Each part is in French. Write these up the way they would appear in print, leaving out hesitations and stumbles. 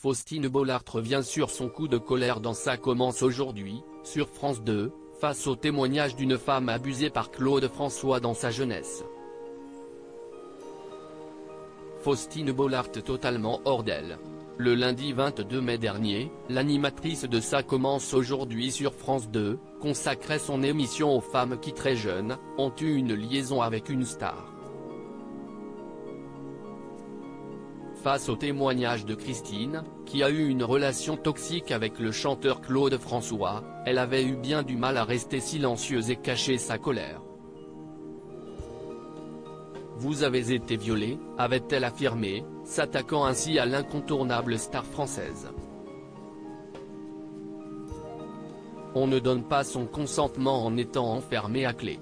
Faustine Bollaert revient sur son coup de colère dans Ça commence aujourd'hui, sur France 2, face au témoignage d'une femme abusée par Claude François dans sa jeunesse. Faustine Bollaert totalement hors d'elle. Le lundi 22 mai dernier, l'animatrice de Ça commence aujourd'hui sur France 2, consacrait son émission aux femmes qui très jeunes, ont eu une liaison avec une star. Face au témoignage de Christine, qui a eu une relation toxique avec le chanteur Claude François, elle avait eu bien du mal à rester silencieuse et cacher sa colère. Vous avez été violée, avait-elle affirmé, s'attaquant ainsi à l'incontournable star française. On ne donne pas son consentement en étant enfermé à clé.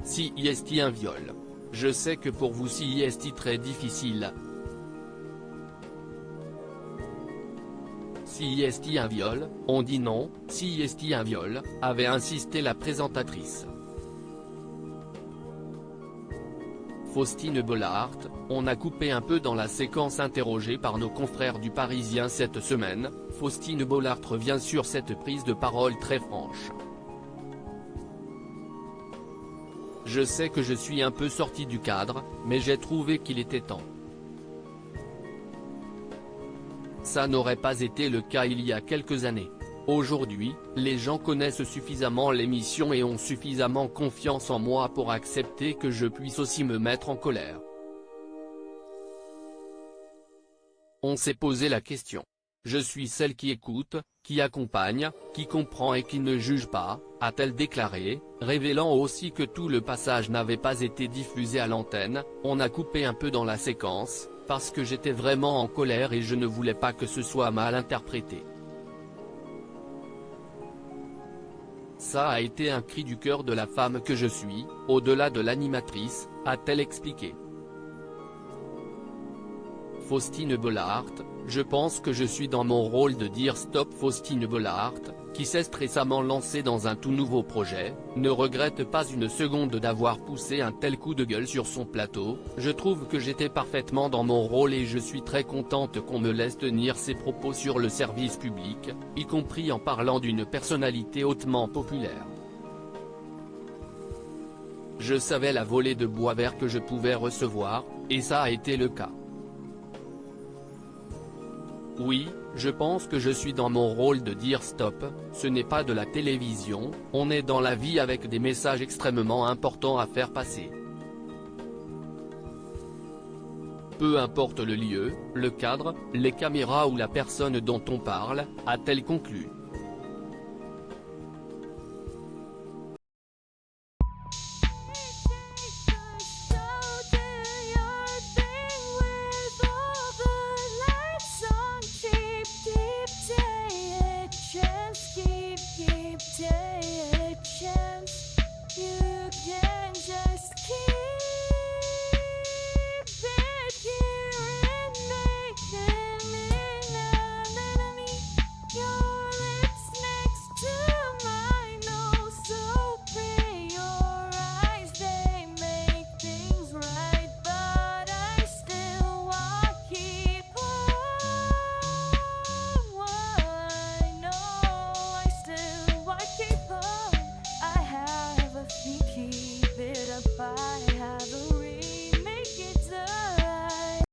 Si est un viol. Je sais que pour vous si est très difficile. Si est un viol, on dit non, si est un viol, avait insisté la présentatrice. Faustine Bollaert, on a coupé un peu dans la séquence interrogée par nos confrères du Parisien cette semaine, Faustine Bollaert revient sur cette prise de parole très franche. Je sais que je suis un peu sorti du cadre, mais j'ai trouvé qu'il était temps. Ça n'aurait pas été le cas il y a quelques années. Aujourd'hui, les gens connaissent suffisamment l'émission et ont suffisamment confiance en moi pour accepter que je puisse aussi me mettre en colère. On s'est posé la question. Je suis celle qui écoute, qui accompagne, qui comprend et qui ne juge pas, a-t-elle déclaré, révélant aussi que tout le passage n'avait pas été diffusé à l'antenne. On a coupé un peu dans la séquence, parce que j'étais vraiment en colère et je ne voulais pas que ce soit mal interprété. Ça a été un cri du cœur de la femme que je suis, au-delà de l'animatrice, a-t-elle expliqué. Faustine Bollaert, je pense que je suis dans mon rôle de dire stop. Faustine Bollaert, qui s'est récemment lancée dans un tout nouveau projet, ne regrette pas une seconde d'avoir poussé un tel coup de gueule sur son plateau. Je trouve que j'étais parfaitement dans mon rôle et je suis très contente qu'on me laisse tenir ces propos sur le service public, y compris en parlant d'une personnalité hautement populaire. Je savais la volée de bois vert que je pouvais recevoir, et ça a été le cas. Oui, je pense que je suis dans mon rôle de dire stop, ce n'est pas de la télévision, on est dans la vie avec des messages extrêmement importants à faire passer. Peu importe le lieu, le cadre, les caméras ou la personne dont on parle, a-t-elle conclu. Keep it up, I have a